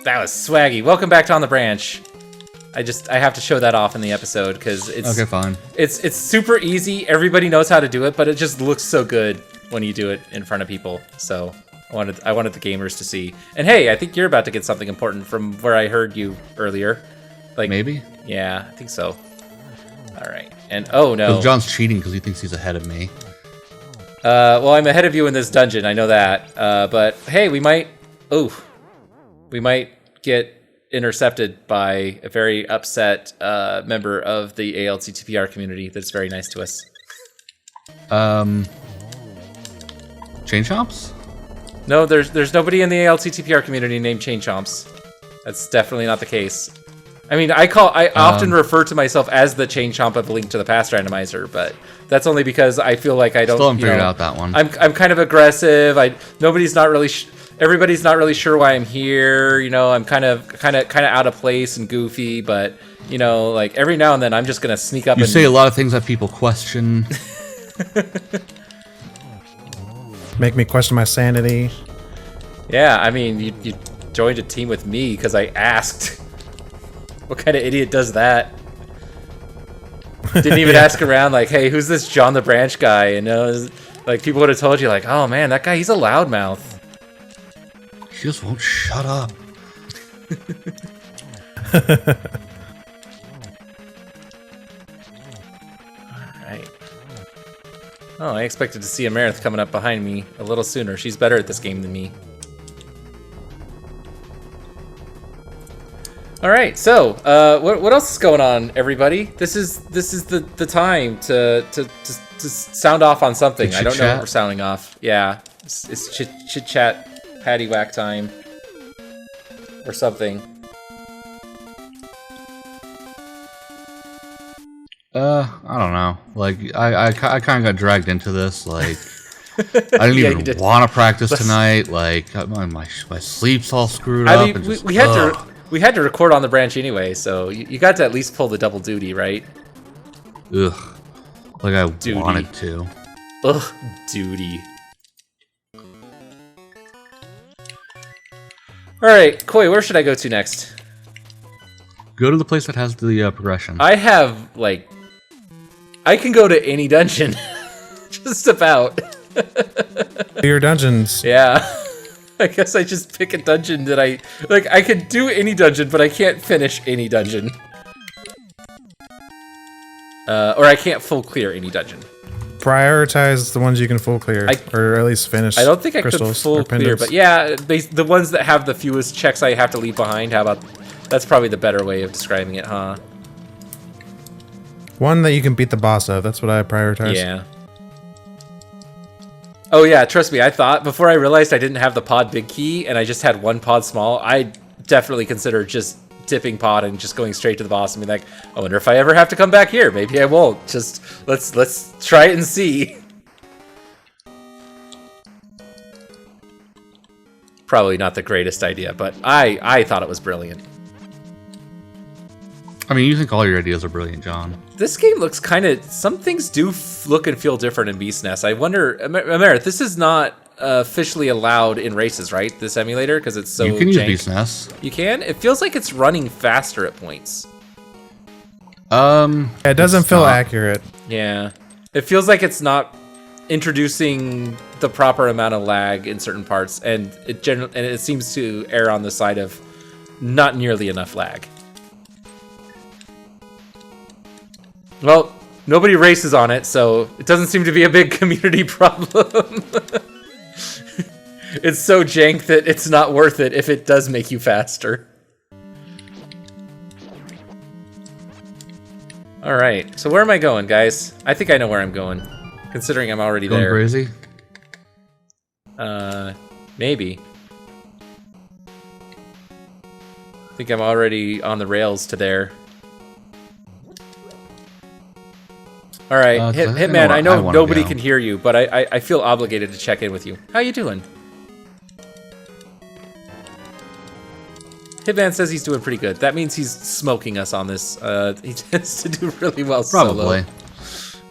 That was swaggy. Welcome back to On the Branch. I have to show that off in the episode because it's okay. Fine. It's super easy. Everybody knows how to do it, but it just looks so good when you do it in front of people. So I wanted the gamers to see. And hey, I think you're about to get something important from where I heard you earlier. Like maybe. Yeah, I think so. All right. And oh no, John's cheating because he thinks he's ahead of me. Well, I'm ahead of you in this dungeon. I know that. But hey, we might get intercepted by a very upset member of the ALCTPR community that's very nice to us. Chain Chomps? No, there's nobody in the ALCTPR community named Chain Chomps. That's definitely not the case. I mean, I often refer to myself as the Chain Chomp of Link to the Past randomizer, but that's only because I feel like I don't. Still haven't figured out that one. I'm kind of aggressive. Everybody's not really sure why I'm here. You know, I'm kind of out of place and goofy, but you know, like every now and then, I'm just gonna sneak up. You say a lot of things that people question. Make me question my sanity. Yeah, I mean, you joined a team with me because I asked. What kind of idiot does that? Didn't even ask around, like, hey, who's this John the Branch guy? And like, people would have told you, like, oh man, that guy, he's a loudmouth. He just won't shut up. Alright. Oh, I expected to see Amarith coming up behind me a little sooner. She's better at this game than me. All right, so what else is going on, everybody? This is the time to sound off on something. I don't know what we're sounding off. Yeah, it's chit chat, patty whack time, or something. I don't know. Like I kind of got dragged into this. Like I didn't even want to practice tonight. Like my sleep's all screwed up. I mean, we had to record on the branch anyway, so you got to at least pull the double duty, right? Ugh. Like I wanted to. Ugh, duty. Alright, Koi, where should I go to next? Go to the place that has the progression. I have, like... I can go to any dungeon. Just about. Your dungeons. Yeah. I guess I just pick a dungeon that I could do any dungeon, but I can't finish any dungeon. Or I can't full clear any dungeon. Prioritize the ones you can full clear, or at least finish. I don't think I could full clear, but yeah, the ones that have the fewest checks I have to leave behind. How about that's probably the better way of describing it, huh? One that you can beat the boss of. That's what I prioritize. Yeah. Oh yeah, trust me, I thought, before I realized I didn't have the pod big key and I just had one pod small, I definitely considered just dipping pod and just going straight to the boss and be like, I wonder if I ever have to come back here. Maybe I won't. Just, let's try it and see. Probably not the greatest idea, but I thought it was brilliant. I mean, you think all your ideas are brilliant, John. This game looks kind of... Some things do look and feel different in Beast Nest. I wonder... Amarith, this is not officially allowed in races, right? This emulator? Because it's so You can jank. use Beast Nest. You can? It feels like it's running faster at points. It doesn't feel accurate. Yeah. It feels like it's not introducing the proper amount of lag in certain parts. And it seems to err on the side of not nearly enough lag. Well, nobody races on it, so it doesn't seem to be a big community problem. It's so jank that it's not worth it if it does make you faster. Alright, so where am I going, guys? I think I know where I'm going, considering I'm already there. Going crazy? Maybe. I think I'm already on the rails to there. All right, Hitman, I know nobody can hear you, but I feel obligated to check in with you. How you doing? Hitman says he's doing pretty good. That means he's smoking us on this. He tends to do really well Probably. solo.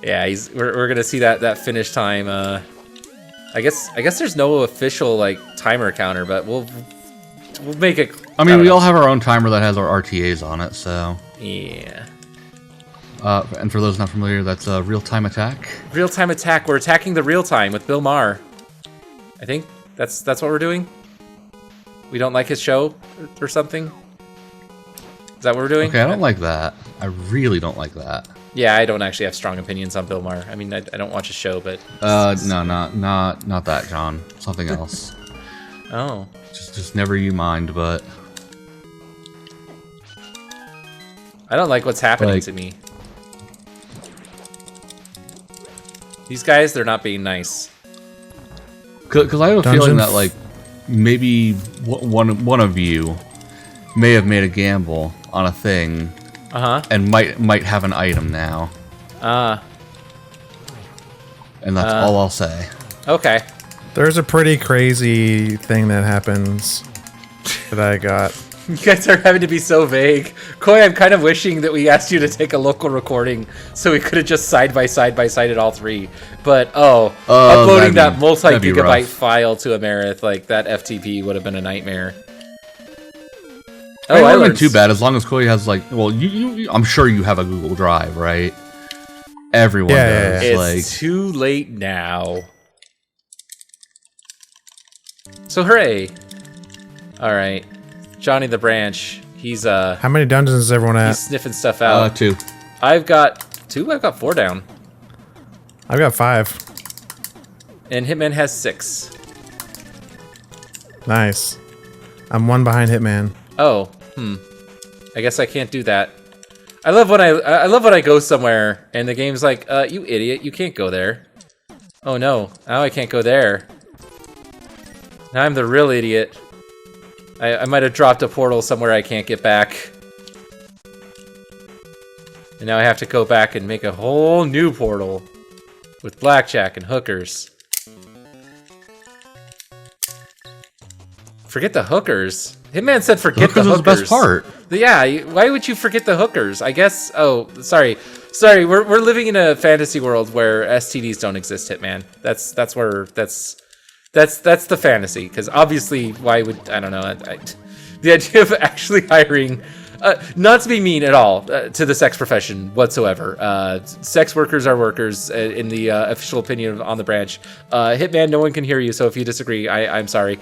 Yeah, we're gonna see that finish time. I guess there's no official like timer counter, but we'll we'll make it. I mean, we all have our own timer that has our RTAs on it, so. Yeah. And for those not familiar, that's a real-time attack. Real-time attack. We're attacking the real-time with Bill Maher. I think that's what we're doing. We don't like his show or something. Is that what we're doing? Okay, I don't like that. I really don't like that. Yeah, I don't actually have strong opinions on Bill Maher. I mean, I don't watch his show, but no, not that, John. Something else. Oh. Just never you mind, but I don't like what's happening to me. These guys, they're not being nice. Because I have a feeling that, like, maybe one of you may have made a gamble on a thing, and might have an item now. And that's all I'll say. Okay. There's a pretty crazy thing that happens that I got. You guys are having to be so vague. Koi, I'm kind of wishing that we asked you to take a local recording so we could have just side by side it all three. But uploading that multi-gigabyte file to Amarith, like that FTP would have been a nightmare. It wouldn't have been too bad as long as Koi has like, well, you I'm sure you have a Google Drive, right? Everyone does. It's like, too late now. So hooray! All right. Johnny the Branch, he's How many dungeons is everyone at? He's sniffing stuff out. 2. I've got 2. I've got 4 down. I've got 5. And Hitman has 6. Nice. I'm 1 behind Hitman. Oh, I guess I can't do that. I love when I go somewhere and the game's like, you idiot, you can't go there. Oh no, now I can't go there. Now I'm the real idiot. I might have dropped a portal somewhere I can't get back. And now I have to go back and make a whole new portal with blackjack and hookers. Forget the hookers. Hitman said forget the hookers. The best part. Yeah, why would you forget the hookers? I guess, oh, sorry, we're living in a fantasy world where STDs don't exist, Hitman. That's the fantasy, because obviously, why would, I don't know, the idea of actually hiring, not to be mean at all to the sex profession whatsoever. Sex workers are workers in the official opinion on the branch. Hitman, no one can hear you, so if you disagree, I'm sorry.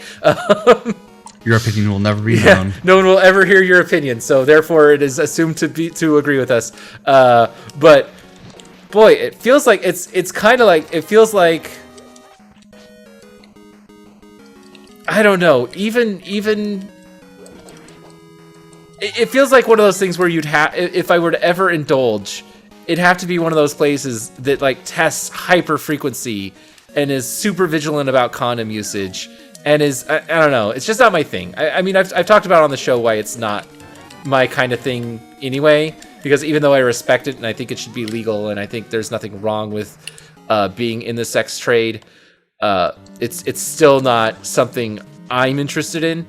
Your opinion will never be known. No one will ever hear your opinion, so therefore it is assumed to agree with us. But boy, it feels like it's kind of like, it feels like, I don't know, even it feels like one of those things where you'd have, if I were to ever indulge, it'd have to be one of those places that like tests hyper frequency and is super vigilant about condom usage and is, I don't know, it's just not my thing. I mean, I've talked about on the show why it's not my kind of thing anyway, because even though I respect it and I think it should be legal and I think there's nothing wrong with being in the sex trade, it's still not something I'm interested in.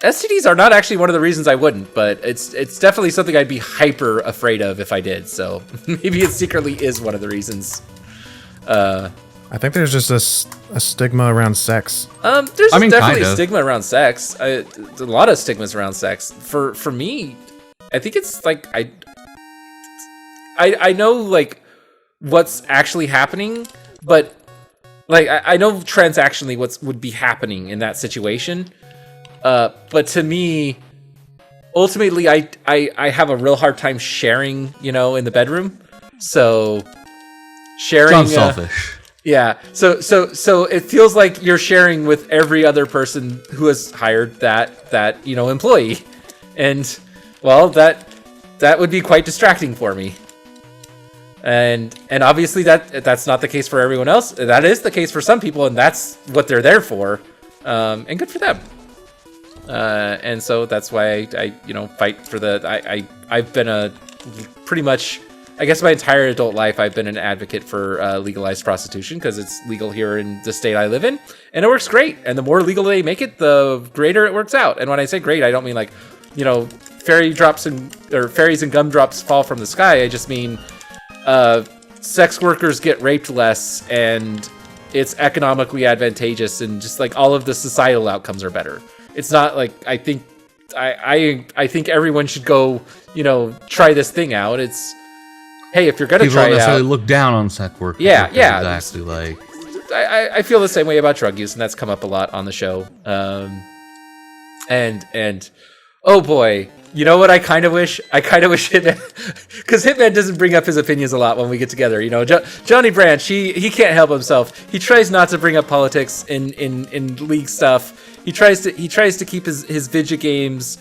STDs are not actually one of the reasons I wouldn't, but it's definitely something I'd be hyper afraid of if I did. So maybe it secretly is one of the reasons. I think there's just a stigma around sex. There's definitely a stigma around sex. A lot of stigmas around sex. For me, I think it's like I know like what's actually happening, but like I know transactionally would be happening in that situation. But to me, ultimately, I have a real hard time sharing, in the bedroom. So sharing, Sounds selfish. Yeah. So it feels like you're sharing with every other person who has hired that employee, and well, that would be quite distracting for me. And obviously that's not the case for everyone else. That is the case for some people, and that's what they're there for. And good for them. And so that's why I fight for I've been pretty much, I guess my entire adult life, I've been an advocate for legalized prostitution because it's legal here in the state I live in, and it works great. And the more legal they make it, the greater it works out. And when I say great, I don't mean like, fairies and gumdrops fall from the sky. I just mean sex workers get raped less, and it's economically advantageous and just like all of the societal outcomes are better. It's not like I think everyone should go, try this thing out. It's, hey, if you're gonna try it out, people don't necessarily look down on sex work. Yeah. Exactly. Like, I feel the same way about drug use, and that's come up a lot on the show. And oh boy, you know what I kind of wish Hitman, because Hitman doesn't bring up his opinions a lot when we get together. Johnny Branch, he can't help himself. He tries not to bring up politics in league stuff. He tries to keep his video games,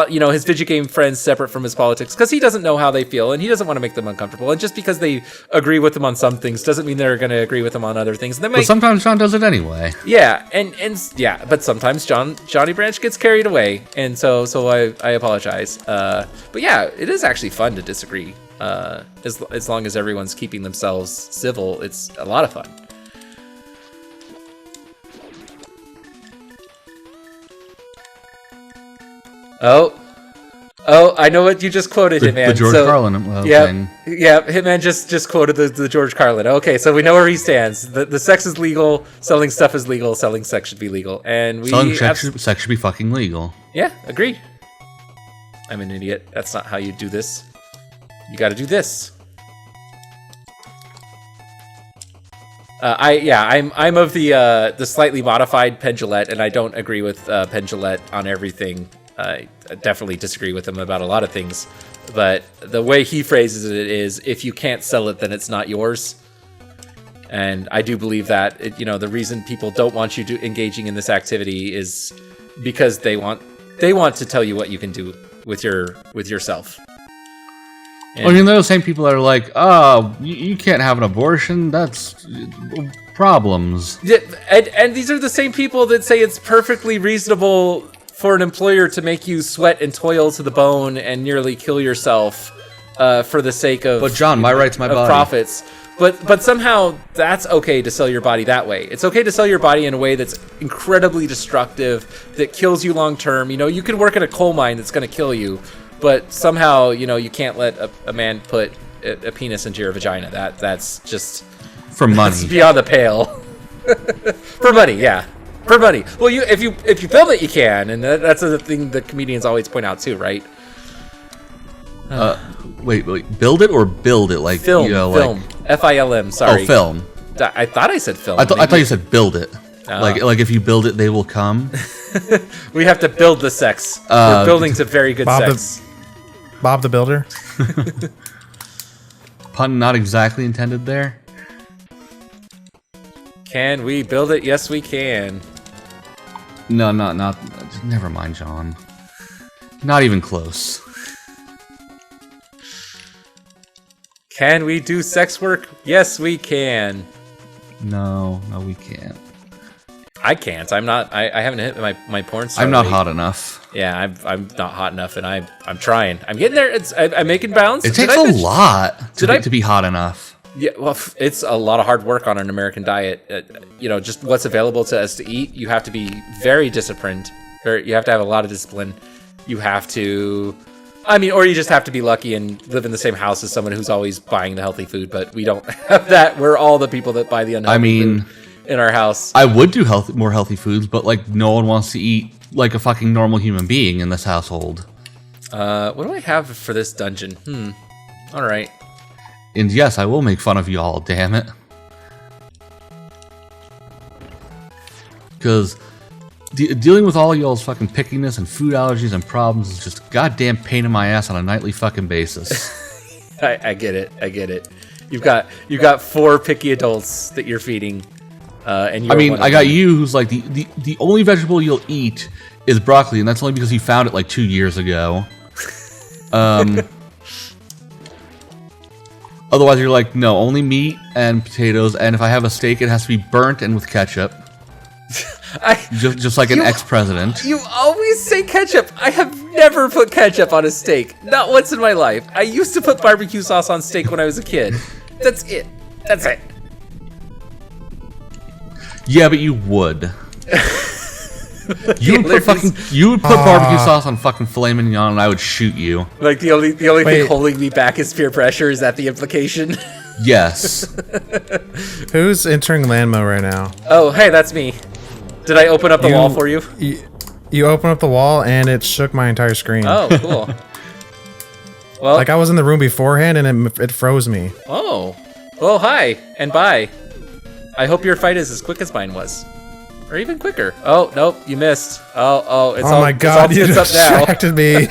his video game friends separate from his politics, because he doesn't know how they feel and he doesn't want to make them uncomfortable. And just because they agree with him on some things doesn't mean they're going to agree with him on other things. But sometimes John does it anyway. Yeah, but sometimes Johnny Branch gets carried away, and so I apologize. But yeah, it is actually fun to disagree. As long as everyone's keeping themselves civil, it's a lot of fun. Oh, I know what you just quoted, Hitman. The George Carlin thing. Yeah, Hitman just quoted the George Carlin. Okay, so we know where he stands. The sex is legal, selling stuff is legal, selling sex should be legal. And selling sex should be fucking legal. Yeah, agreed. I'm an idiot. That's not how you do this. You gotta do this. I'm of the slightly modified Penn Jillette, and I don't agree with Penn Jillette on everything. I definitely disagree with him about a lot of things, but the way he phrases it is, if you can't sell it, then it's not yours. And I do believe that the reason people don't want you engaging in this activity is because they want to tell you what you can do with yourself. And, they're the same people that are like, oh, you can't have an abortion. That's problems. Yeah, and these are the same people that say it's perfectly reasonable for an employer to make you sweat and toil to the bone and nearly kill yourself for the sake of, but John, my right's my body. Profits. But somehow that's okay to sell your body that way. It's okay to sell your body in a way that's incredibly destructive, that kills you long term. You can work in a coal mine that's going to kill you, but somehow you can't let a man put a penis into your vagina. That's just for money. That's beyond the pale. For money, yeah. For money. Well, if you film it, you can, and that's the thing that comedians always point out too, right? Wait, build it or build it? Like film, film. FILM. Sorry. Oh, film. I thought I said film. I thought you said build it. Like if you build it, they will come. We have to build the sex. We're building to very good sex. Bob the Builder. Pun not exactly intended there. Can we build it? Yes, we can. No, not. Never mind, John. Not even close. Can we do sex work? Yes, we can. No, we can't. I can't. I'm not. I haven't hit my porn star. I'm not hot enough. Yeah, I'm not hot enough, and I'm trying. I'm getting there. I'm making bounds. It takes a lot to be hot enough. Yeah, well, it's a lot of hard work on an American diet. Just what's available to us to eat. You have to be very disciplined. You have to have a lot of discipline. You have to, or you just have to be lucky and live in the same house as someone who's always buying the healthy food. But we don't have that. We're all the people that buy the unhealthy food in our house. I would do more healthy foods, but like no one wants to eat like a fucking normal human being in this household. What do I have for this dungeon? All right. And yes, I will make fun of y'all, damn it. Because dealing with all y'all's fucking pickiness and food allergies and problems is just a goddamn pain in my ass on a nightly fucking basis. I get it. You've got 4 picky adults that you're feeding. And I got you, who's like the only vegetable you'll eat is broccoli, and that's only because you found it like 2 years ago. Otherwise, you're like, no, only meat and potatoes, and if I have a steak, it has to be burnt and with ketchup. Just like an ex-president. You always say ketchup. I have never put ketchup on a steak. Not once in my life. I used to put barbecue sauce on steak when I was a kid. That's it. Yeah, but you would. You would put barbecue sauce on fucking filet mignon, and I would shoot you. Like the only thing holding me back is peer pressure. Is that the implication? Yes. Who's entering Landmo right now? Oh, hey, that's me. Did I open up the wall for you? You opened up the wall and it shook my entire screen. Oh, cool. Well, like I was in the room beforehand and it froze me. Oh. Well, hi and bye. I hope your fight is as quick as mine was. Or even quicker. Oh, nope, you missed. Oh, it's all, my God, you distracted me.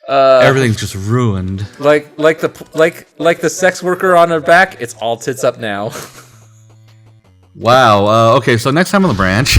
Everything's just ruined. Like the sex worker on her back, it's all tits up now. Wow. Okay, so next time on the branch.